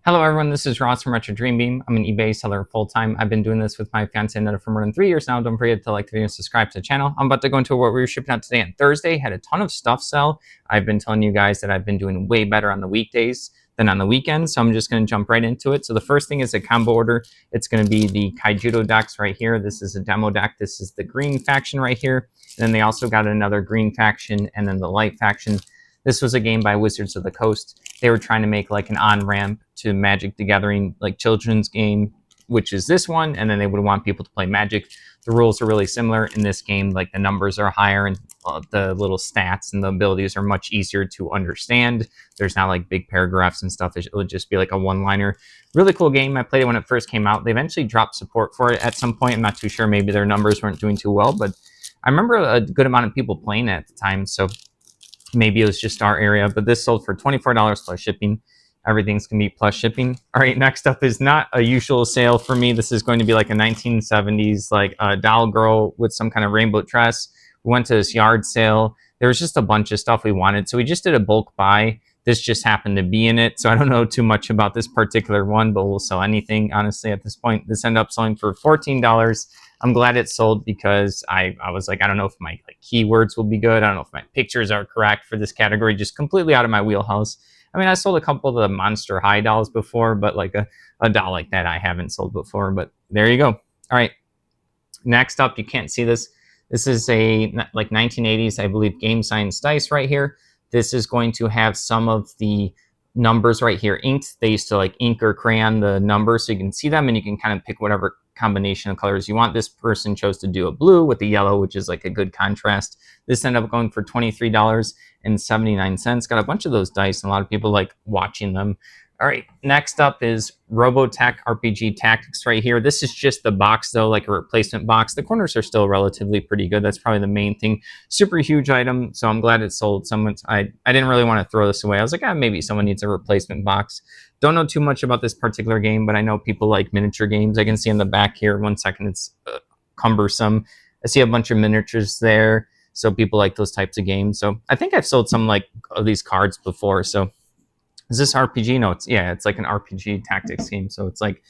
Hello everyone, this is Ross from Retro Dream Beam. I'm an eBay seller full-time. I've been doing this with my fiance Netta for more than 3 years now. Don't forget to like the video and subscribe to the channel. I'm about to go into what we were shipping out today on Thursday. Had a ton of stuff sell. I've been telling you guys that I've been doing way better on the weekdays than on the weekends, so I'm just going to jump right into it. So the first thing is a combo order. It's going to be the Kaijudo decks right here. This is a demo deck. This is the green faction right here. And then they also got another green faction and then the light faction. This was a game by Wizards of the Coast. They were trying to make like an on-ramp to Magic the Gathering, like children's game, which is this one, and then they would want people to play Magic. The rules are really similar in this game. Like the numbers are higher and the little stats and the abilities are much easier to understand. There's not like big paragraphs and stuff. It would just be like a one-liner. Really cool game. I played it when it first came out. They eventually dropped support for it at some point. I'm not too sure. Maybe their numbers weren't doing too well, but I remember a good amount of people playing it at the time. So maybe it was just our area, but this sold for $24 plus shipping. Everything's gonna be plus shipping. All right, next up is not a usual sale for me. This is going to be like a 1970s like a doll girl with some kind of rainbow dress. We went to this yard sale. There was just a bunch of stuff we wanted, so we just did a bulk buy. This just happened to be in it, so I don't know too much about this particular one, but we'll sell anything honestly at this point. This ended up selling for $14. I'm glad it sold because I was like, I don't know if my keywords will be good. I don't know if my pictures are correct for this category. Just completely out of my wheelhouse. I mean, I sold a couple of the Monster High dolls before, but like a doll like that I haven't sold before. But there you go. All right. Next up, you can't see this. This is a like 1980s, I believe, game science dice right here. This is going to have some of the numbers right here inked. They used to like ink or crayon the numbers so you can see them and you can kind of pick whatever combination of colors you want. This person chose to do a blue with a yellow, which is like a good contrast. This ended up going for $23.79. Got a bunch of those dice and a lot of people like watching them. All right, next up is Robotech RPG Tactics right here. This is just the box though, like a replacement box. The corners are still relatively pretty good. That's probably the main thing. Super huge item, so I'm glad it sold. I didn't really want to throw this away. I was like, maybe someone needs a replacement box. Don't know too much about this particular game, but I know people like miniature games. I can see in the back here, 1 second, it's cumbersome. I see a bunch of miniatures there, so people like those types of games. So I think I've sold some like of these cards before, so. Is this RPG? No, it's like an RPG tactics game. So it's like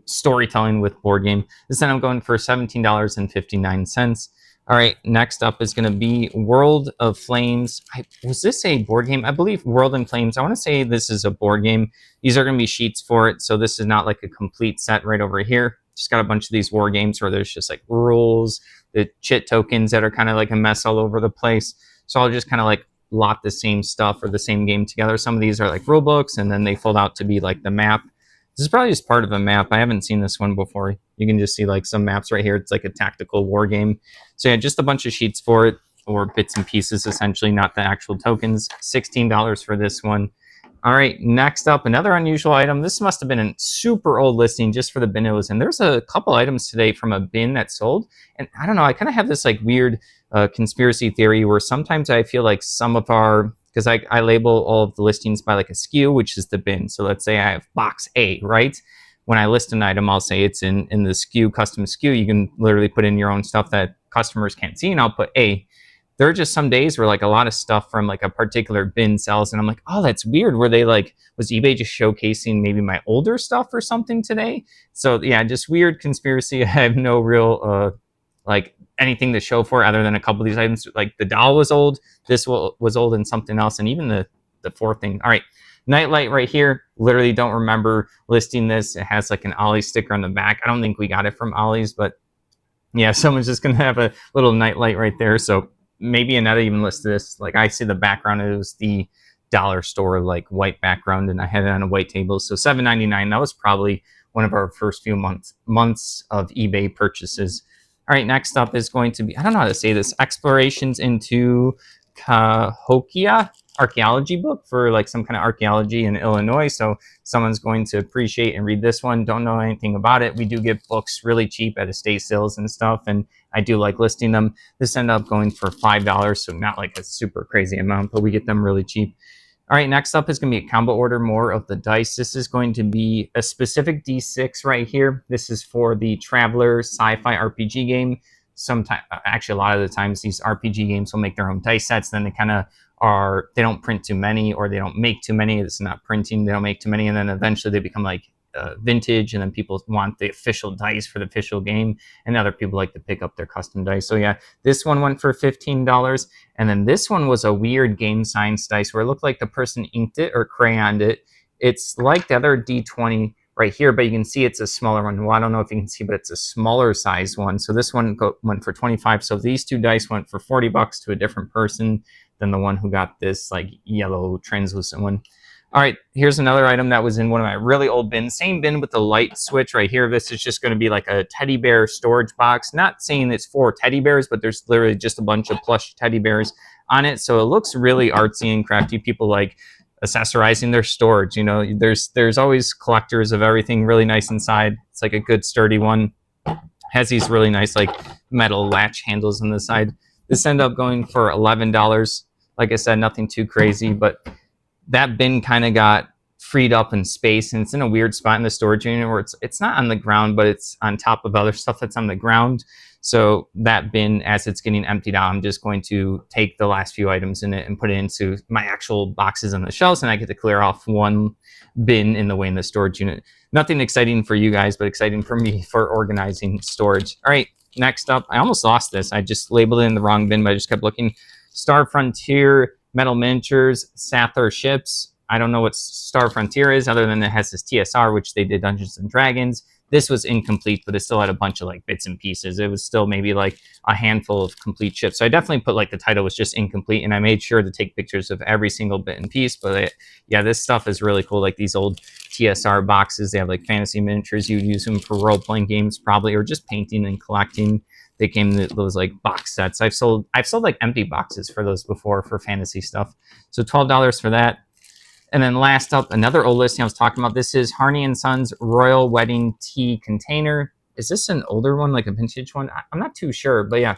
storytelling with board game. This end I'm going for $17.59. All right, next up is going to be World of Flames. Was this a board game? I believe World in Flames. I want to say this is a board game. These are going to be sheets for it. So this is not like a complete set right over here. Just got a bunch of these war games where there's just like rules, the chit tokens that are kind of like a mess all over the place. So I'll just kind of like lot the same stuff or the same game together. Some of these are like rule books and then they fold out to be like the map. This is probably just part of a map. I haven't seen this one before. You can just see like some maps right here. It's like a tactical war game. So yeah, just a bunch of sheets for it or bits and pieces, essentially, not the actual tokens. $16 for this one. All right, next up, another unusual item. This must have been a super old listing just for the bin it was in. There's a couple items today from a bin that sold. And I don't know, I kind of have this like weird conspiracy theory where sometimes I feel like some of our, because I label all of the listings by like a SKU, which is the bin. So let's say I have box A, right? When I list an item, I'll say it's in the SKU, custom SKU. You can literally put in your own stuff that customers can't see, and I'll put A. There are just some days where like a lot of stuff from like a particular bin sells and I'm like, oh, that's weird. Were they like, was eBay just showcasing maybe my older stuff or something today? So yeah, just weird conspiracy. I have no real like anything to show for it other than a couple of these items. Like the doll was old, this was old and something else, and even the fourth thing. All right, Nightlight right here. Literally don't remember listing this. It has like an Ollie sticker on the back. I don't think we got it from Ollie's, but yeah, someone's just gonna have a little Nightlight right there. So maybe Annetta even listed this. Like I see the background, it was the dollar store like white background, and I had it on a white table. So $7.99. That was probably one of our first few months of eBay purchases. All right, next up is going to be, I don't know how to say this, Explorations into Cahokia archaeology book for like some kind of archaeology in Illinois. So someone's going to appreciate and read this one. Don't know anything about it. We do get books really cheap at estate sales and stuff, and I do like listing them. This ended up going for $5, so not like a super crazy amount, but we get them really cheap. All right, next up is going to be a combo order, more of the dice. This is going to be a specific D6 right here. This is for the Traveler Sci-Fi RPG game. Sometimes, actually a lot of the times, these RPG games will make their own dice sets, then they kind of they don't print too many, or they don't make too many. It's not printing, they don't make too many, and then eventually they become like vintage, and then people want the official dice for the official game, and other people like to pick up their custom dice. So yeah, this one went for $15. And then this one was a weird game science dice where it looked like the person inked it or crayoned it. It's like the other D20 right here, but you can see it's a smaller one. Well, I don't know if you can see, but it's a smaller size one. So this one went for 25. So these two dice went for $40 to a different person than the one who got this like yellow translucent one. All right, here's another item that was in one of my really old bins. Same bin with the light switch right here. This is just going to be like a teddy bear storage box. Not saying it's for teddy bears, but there's literally just a bunch of plush teddy bears on it. So it looks really artsy and crafty. People like accessorizing their storage. You know, there's always collectors of everything really nice inside. It's like a good sturdy one. Has these really nice like metal latch handles on the side. This ended up going for $11. Like I said, nothing too crazy, but that bin kind of got freed up in space, and it's in a weird spot in the storage unit where it's not on the ground, but it's on top of other stuff that's on the ground. So that bin, as it's getting emptied out, I'm just going to take the last few items in it and put it into my actual boxes on the shelves, and I get to clear off one bin in the way in the storage unit. Nothing exciting for you guys, but exciting for me for organizing storage. All right, next up, I almost lost this. I just labeled it in the wrong bin, but I just kept looking. Star Frontier Metal Miniatures Sather Ships. I don't know what Star Frontier is, other than it has this TSR, which they did Dungeons and Dragons. This was incomplete, but it still had a bunch of like bits and pieces. It was still maybe like a handful of complete ships. So I definitely put like the title was just incomplete, and I made sure to take pictures of every single bit and piece. But yeah, this stuff is really cool. Like these old TSR boxes, they have like fantasy miniatures. You use them for role-playing games probably, or just painting and collecting. They came in those like box sets. I've sold like empty boxes for those before for fantasy stuff. So $12 for that. And then last up, another old listing I was talking about. This is Harney & Sons Royal Wedding Tea Container. Is this an older one, like a vintage one? I'm not too sure, but yeah,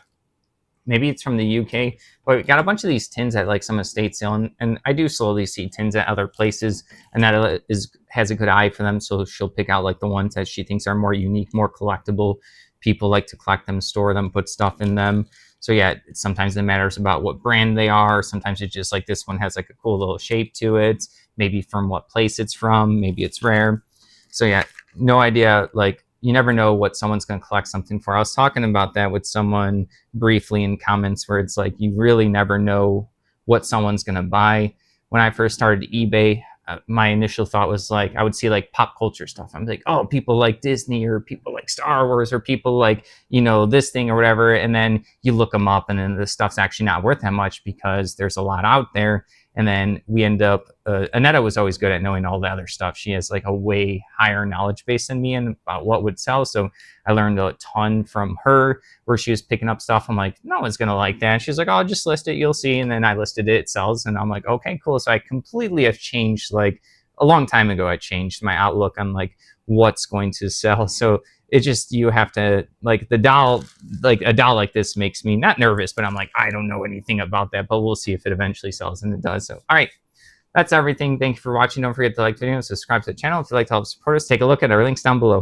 maybe it's from the UK. But we got a bunch of these tins at like some estate sale, and I do slowly see tins at other places, and that has a good eye for them. So she'll pick out like the ones that she thinks are more unique, more collectible. People like to collect them, store them, put stuff in them. So yeah, sometimes it matters about what brand they are. Sometimes it's just like this one has like a cool little shape to it. Maybe from what place it's from. Maybe it's rare. So yeah, no idea. Like you never know what someone's going to collect something for. I was talking about that with someone briefly in comments where it's like you really never know what someone's going to buy. When I first started eBay, my initial thought was like I would see like pop culture stuff. I'm like, oh, people like Disney, or people like Star Wars, or people like, you know, this thing or whatever. And then you look them up, and then the stuff's actually not worth that much because there's a lot out there. And then we end up, Annetta was always good at knowing all the other stuff. She has like a way higher knowledge base than me and about what would sell. So I learned a ton from her where she was picking up stuff. I'm like, no one's going to like that. And she's like, oh, just list it. You'll see. And then I listed it. It sells. And I'm like, okay, cool. So I completely have changed, like a long time ago, I changed my outlook on like what's going to sell. So it just, you have to, like the doll, like a doll like this makes me not nervous, but I'm like, I don't know anything about that, but we'll see if it eventually sells, and it does. So, all right, that's everything. Thank you for watching. Don't forget to like the video and subscribe to the channel. If you'd like to help support us, take a look at our links down below.